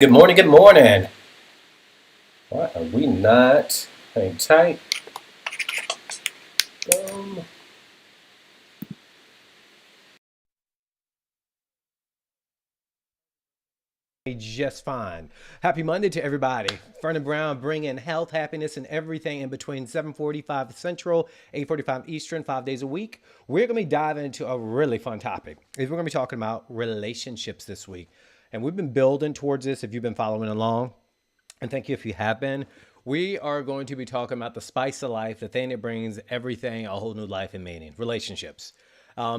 Good morning, good morning. Why are we not? Hang tight. Um, just fine. Happy Monday to everybody. Vernon Brown bringing health, happiness, and everything in between 7:45 Central, 8:45 Eastern, 5 days a week. We're going to be diving into a really fun topic. We're going to be talking about relationships this week. And we've been building towards this if you've been following along. And thank you if you have been. We are going to be talking about the spice of life, the thing that brings everything a whole new life and meaning relationships.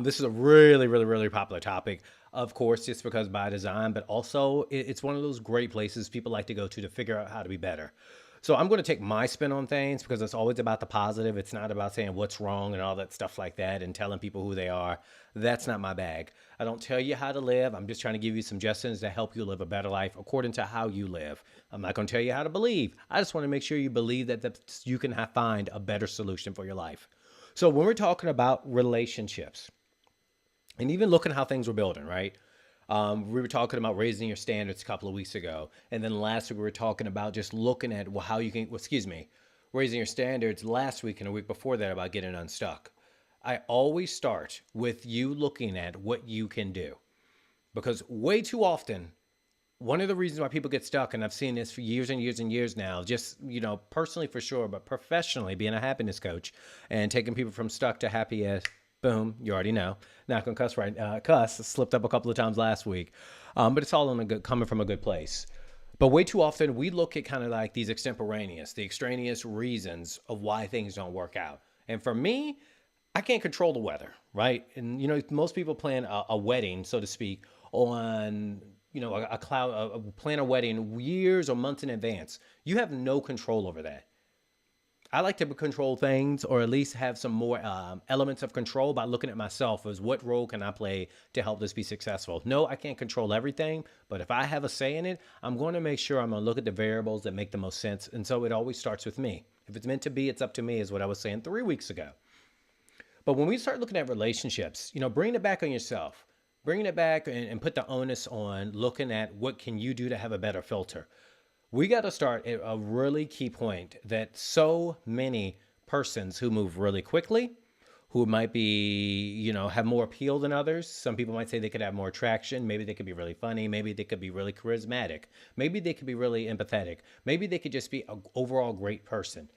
This is a really, really, really popular topic, of course, just because by design, but also it's one of those great places people like to go to figure out how to be better. So I'm going to take my spin on things because it's always about the positive. It's not about saying what's wrong and all that stuff like that and telling people who they are. That's not my bag. I don't tell you how to live. I'm just trying to give you suggestions to help you live a better life according to how you live. I'm not going to tell you how to believe. I just want to make sure you believe that you can find a better solution for your life. So when we're talking about relationships and even looking at how things were building, right? We were talking about raising your standards a couple of weeks ago, and then last week we were talking about just looking at how you can. Well, excuse me, raising your standards last week and a week before that about getting unstuck. I always start with you looking at what you can do because way too often one of the reasons why people get stuck, and I've seen this for years and years and years now, just, personally for sure, but professionally being a happiness coach and taking people from stuck to happy as boom, you already know. Not gonna cuss right, cuss slipped up a couple of times last week, but it's all in a good, coming from a good place. But way too often we look at kind of like these extemporaneous, the extraneous reasons of why things don't work out. And for me, I can't control the weather, right? And most people plan a wedding, so to speak, on a cloud, plan a wedding years or months in advance. You have no control over that. I like to control things, or at least have some more elements of control by looking at myself as what role can I play to help this be successful. No, I can't control everything, but if I have a say in it, I'm going to make sure I'm going to look at the variables that make the most sense. And so it always starts with me. If it's meant to be, it's up to me, is what I was saying 3 weeks ago. But when we start looking at relationships, bringing it back on yourself, bringing it back and put the onus on looking at what can you do to have a better filter. We got to start at a really key point that so many persons who move really quickly, who might be, have more appeal than others. Some people might say they could have more attraction. Maybe they could be really funny. Maybe they could be really charismatic. Maybe they could be really empathetic. Maybe they could just be an overall great person.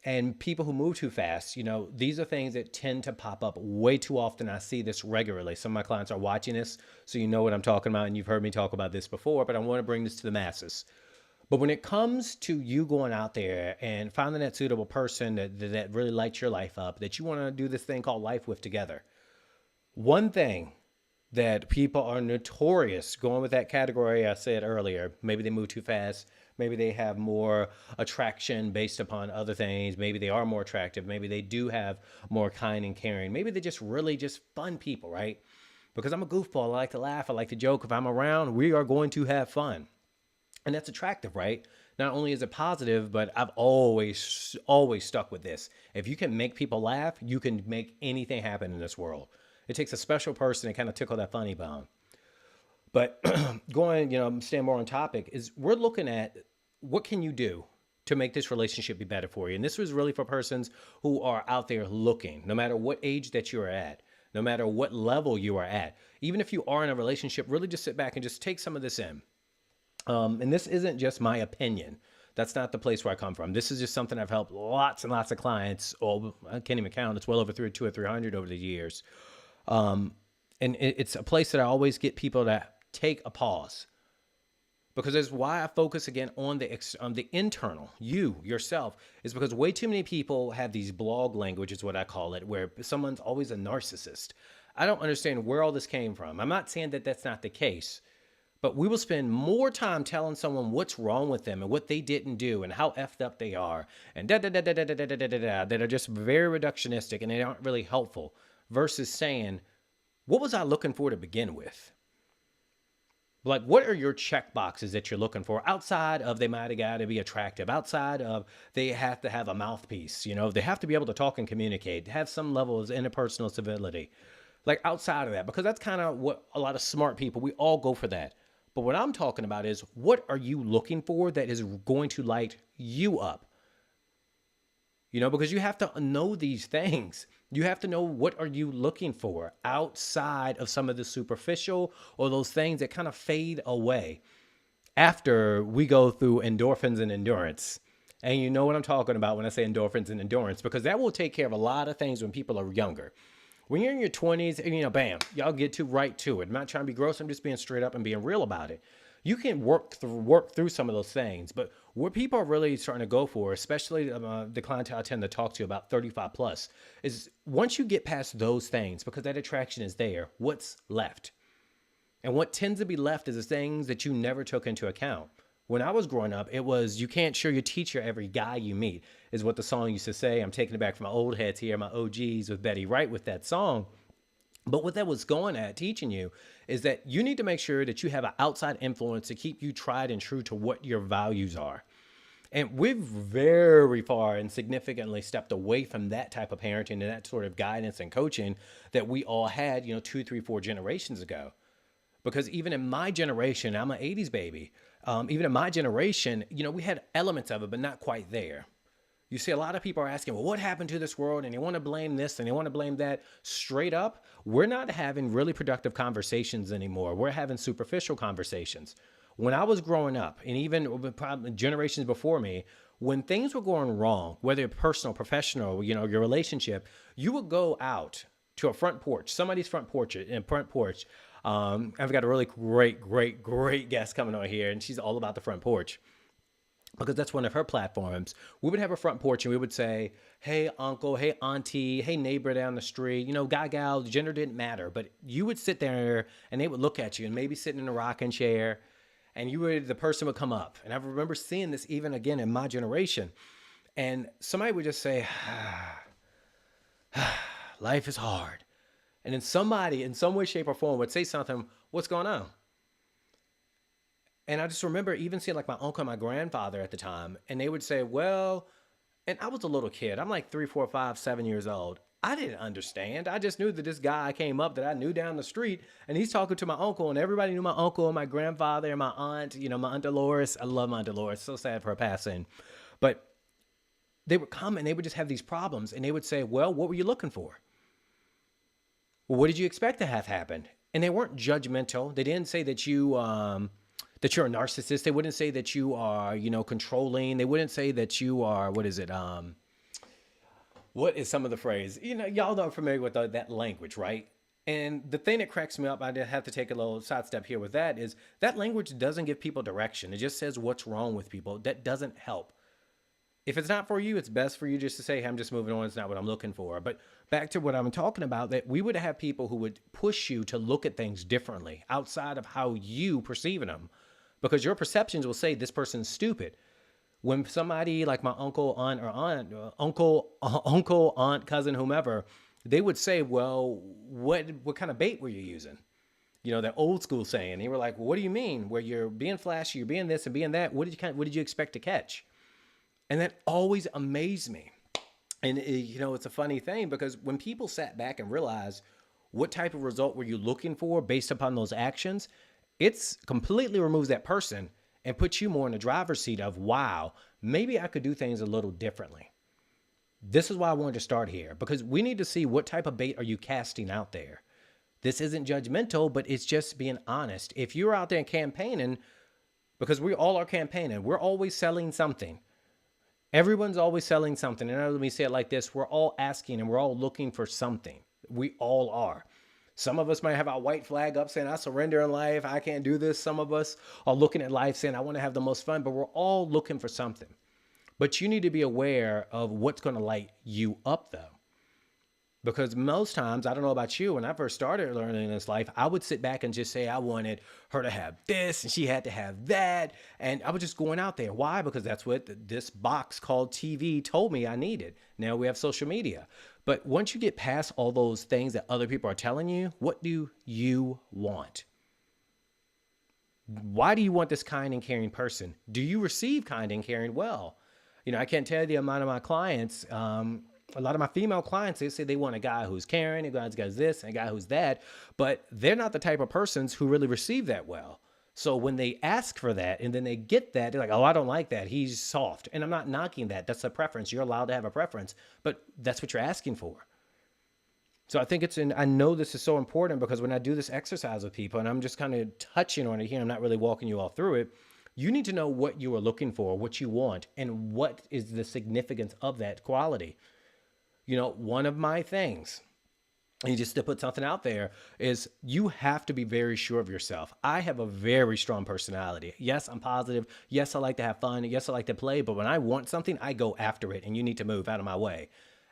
And people who move too fast, these are things that tend to pop up way too often. I see this regularly. Some of my clients are watching this, so you know what I'm talking about, and you've heard me talk about this before, but I want to bring this to the masses. But when it comes to you going out there and finding that suitable person that really lights your life up, that you want to do this thing called life with together, one thing that people are notorious going with that category I said earlier, maybe they move too fast, maybe they have more attraction based upon other things, maybe they are more attractive, maybe they do have more kind and caring, maybe they're just really just fun people, right? Because I'm a goofball, I like to laugh, I like to joke. If I'm around, we are going to have fun. And that's attractive, right? Not only is it positive, but I've always stuck with this. If you can make people laugh, you can make anything happen in this world. It takes a special person to kind of tickle that funny bone. But going, staying more on topic, is we're looking at what can you do to make this relationship be better for you. And this was really for persons who are out there looking, no matter what age that you're at, no matter what level you are at. Even if you are in a relationship, really just sit back and just take some of this in. And this isn't just my opinion. That's not the place where I come from. This is just something I've helped lots and lots of clients. Oh, I can't even count. It's well over two or 300 over the years. Um, and it's a place that I always get people to take a pause, because that's why I focus again on the internal, you yourself, is because way too many people have these blog language, is what I call it, where someone's always a narcissist. I don't understand where all this came from. I'm not saying that that's not the case, but we will spend more time telling someone what's wrong with them and what they didn't do and how effed up they are and da da da da da da da da da da, that are just very reductionistic and they aren't really helpful, versus saying, what was I looking for to begin with? Like, what are your check boxes that you're looking for outside of they might have got to be attractive, outside of they have to have a mouthpiece, they have to be able to talk and communicate, have some level of interpersonal civility, like outside of that, because that's kind of what a lot of smart people, we all go for that. But what I'm talking about is, what are you looking for that is going to light you up? Because you have to know these things. You have to know, what are you looking for outside of some of the superficial or those things that kind of fade away after we go through endorphins and endurance. And you know what I'm talking about when I say endorphins and endurance, because that will take care of a lot of things when people are younger. When you're in your 20s, and bam, y'all get to right to it. I'm not trying to be gross. I'm just being straight up and being real about it. You can work through some of those things, but what people are really starting to go for, especially the clientele I tend to talk to about 35 plus, is once you get past those things, because that attraction is there, what's left? And what tends to be left is the things that you never took into account. When I was growing up, it was, you can't show your teacher every guy you meet, is what the song used to say. I'm taking it back from my old heads here, my OGs with Betty Wright with that song. But what that was going at teaching you is that you need to make sure that you have an outside influence to keep you tried and true to what your values are. And we've very far and significantly stepped away from that type of parenting and that sort of guidance and coaching that we all had, 2, 3, 4 generations ago. Because even in my generation, I'm an 80s baby. Even in my generation, we had elements of it, but not quite there. You see, a lot of people are asking, well, what happened to this world? And they want to blame this and they want to blame that. Straight up, we're not having really productive conversations anymore. We're having superficial conversations. When I was growing up, and even probably generations before me, when things were going wrong, whether personal, professional, your relationship, you would go out to a front porch, somebody's front porch. I've got a really great guest coming on here, and she's all about the front porch, because that's one of her platforms. We would have a front porch and we would say, hey, uncle, hey, auntie, hey, neighbor down the street, guy, gal, gender didn't matter. But you would sit there and they would look at you and maybe sitting in a rocking chair, and the person would come up. And I remember seeing this even again in my generation. And somebody would just say, life is hard. And then somebody in some way, shape, or form would say something, what's going on? And I just remember even seeing like my uncle and my grandfather at the time, and they would say, well, and I was a little kid. I'm like 3, 4, 5, 7 years old. I didn't understand. I just knew that this guy came up that I knew down the street, and he's talking to my uncle, and everybody knew my uncle and my grandfather and my aunt, my Aunt Dolores. I love my Aunt Dolores. So sad for her passing. But they would come and they would just have these problems, and they would say, well, what were you looking for? Well, what did you expect to have happen? And they weren't judgmental. They didn't say that you're a narcissist. They wouldn't say that you are, controlling. They wouldn't say that you are, what is it? What is some of the phrase? Y'all are familiar with that language, right? And the thing that cracks me up, I have to take a little sidestep here with that, is that language doesn't give people direction. It just says what's wrong with people. That doesn't help. If it's not for you, it's best for you just to say, hey, I'm just moving on. It's not what I'm looking for. But back to what I'm talking about, that we would have people who would push you to look at things differently outside of how you perceiving them, because your perceptions will say this person's stupid. When somebody like my uncle, aunt, cousin, whomever, they would say, well, what kind of bait were you using? That old school saying. They were like, well, what do you mean? Where you're being flashy, you're being this and being that. What did you expect to catch? And that always amazed me. And it's a funny thing, because when people sat back and realized what type of result were you looking for based upon those actions, it's completely removes that person and puts you more in the driver's seat of, wow, maybe I could do things a little differently. This is why I wanted to start here, because we need to see what type of bait are you casting out there. This isn't judgmental, but it's just being honest. If you're out there campaigning, because we all are campaigning, we're always selling something. Everyone's always selling something. And let me say it like this. We're all asking and we're all looking for something. We all are. Some of us might have our white flag up saying, I surrender in life. I can't do this. Some of us are looking at life saying, I want to have the most fun, but we're all looking for something. But you need to be aware of what's going to light you up, though. Because most times, I don't know about you, when I first started learning this life, I would sit back and just say I wanted her to have this and she had to have that. And I was just going out there. Why? Because that's what this box called TV told me I needed. Now we have social media. But once you get past all those things that other people are telling you, what do you want? Why do you want this kind and caring person? Do you receive kind and caring well? I can't tell you the amount of my clients, a lot of my female clients, they say they want a guy who's caring, a guy who's got this, and a guy who's that, but they're not the type of persons who really receive that well. So when they ask for that and then they get that, they're like, oh, I don't like that. He's soft. And I'm not knocking that. That's a preference. You're allowed to have a preference, but that's what you're asking for. So I think I know this is so important because when I do this exercise with people and I'm just kind of touching on it here, I'm not really walking you all through it. You need to know what you are looking for, what you want, and what is the significance of that quality. One of my things, and just to put something out there, is you have to be very sure of yourself. I have a very strong personality. Yes, I'm positive. Yes, I like to have fun. Yes, I like to play. But when I want something, I go after it, and you need to move out of my way.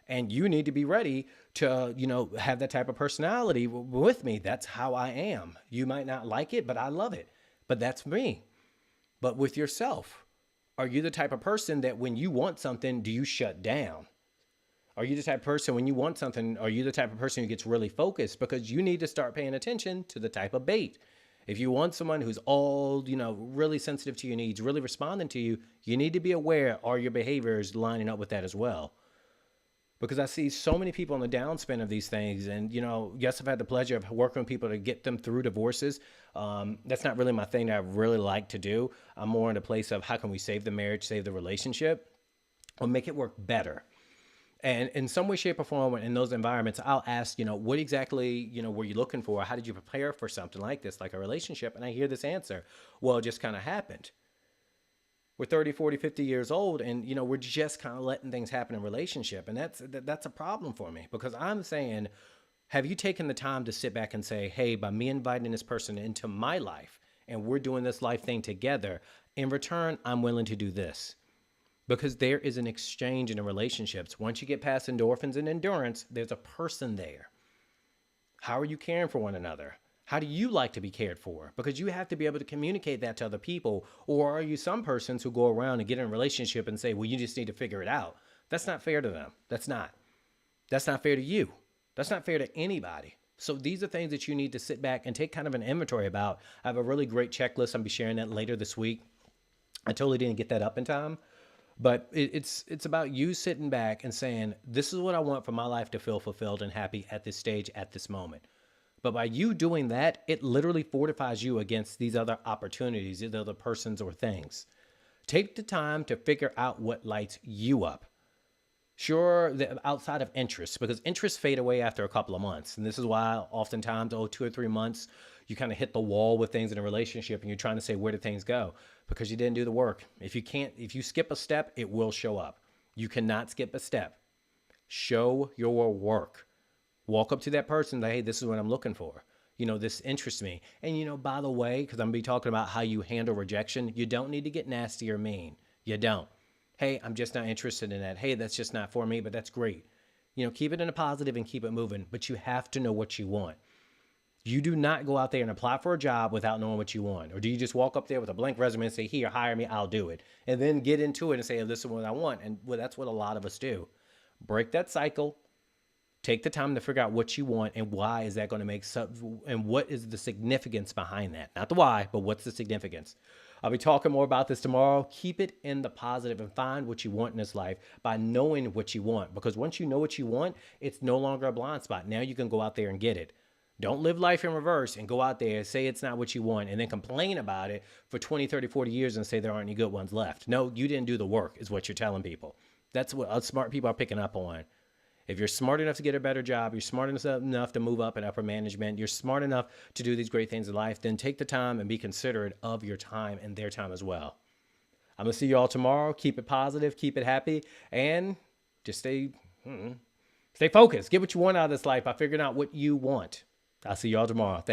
And you need to be ready to, have that type of personality with me. That's how I am. You might not like it, but I love it. But that's me. But with yourself, are you the type of person that when you want something, do you shut down? Are you the type of person when you want something, are you the type of person who gets really focused? Because you need to start paying attention to the type of bait. If you want someone who's all, really sensitive to your needs, really responding to you, you need to be aware, are your behaviors lining up with that as well? Because I see so many people on the downspin of these things. And, yes, I've had the pleasure of working with people to get them through divorces. That's not really my thing that I really like to do. I'm more in a place of how can we save the marriage, save the relationship, or make it work better. And in some way, shape, or form, in those environments, I'll ask, what exactly, were you looking for? How did you prepare for something like this, like a relationship? And I hear this answer, well, it just kind of happened. We're 30, 40, 50 years old, and, we're just kind of letting things happen in relationship. And that's a problem for me because I'm saying, have you taken the time to sit back and say, hey, by me inviting this person into my life and we're doing this life thing together, in return, I'm willing to do this. Because there is an exchange in the relationships. Once you get past endorphins and endurance, there's a person there. How are you caring for one another? How do you like to be cared for? Because you have to be able to communicate that to other people. Or are you some persons who go around and get in a relationship and say, well, you just need to figure it out? That's not fair to them. That's not. That's not fair to you. That's not fair to anybody. So these are things that you need to sit back and take kind of an inventory about. I have a really great checklist. I'll be sharing that later this week. I totally didn't get that up in time. But it's about you sitting back and saying, this is what I want for my life to feel fulfilled and happy at this stage, at this moment. But by you doing that, it literally fortifies you against these other opportunities, these other persons or things. Take the time to figure out what lights you up. Sure, outside of interests, because interests fade away after a couple of months. And this is why oftentimes, 2 or 3 months, you kind of hit the wall with things in a relationship and you're trying to say, where did things go? Because you didn't do the work. If you skip a step, it will show up. You cannot skip a step. Show your work. Walk up to that person and say, hey, this is what I'm looking for. This interests me. And, by the way, because I'm going to be talking about how you handle rejection, you don't need to get nasty or mean. You don't. Hey, I'm just not interested in that. Hey, that's just not for me, but that's great. Keep it in a positive and keep it moving, but you have to know what you want. You do not go out there and apply for a job without knowing what you want. Or do you just walk up there with a blank resume and say, here, hire me, I'll do it. And then get into it and say, oh, this is what I want. And that's what a lot of us do. Break that cycle. Take the time to figure out what you want and why is that going to make and what is the significance behind that? Not the why, but what's the significance? I'll be talking more about this tomorrow. Keep it in the positive and find what you want in this life by knowing what you want. Because once you know what you want, it's no longer a blind spot. Now you can go out there and get it. Don't live life in reverse and go out there and say it's not what you want and then complain about it for 20, 30, 40 years and say there aren't any good ones left. No, you didn't do the work is what you're telling people. That's what smart people are picking up on. If you're smart enough to get a better job, you're smart enough to move up in upper management, you're smart enough to do these great things in life, then take the time and be considerate of your time and their time as well. I'm going to see you all tomorrow. Keep it positive, keep it happy, and just stay focused. Get what you want out of this life by figuring out what you want. I'll see you all tomorrow.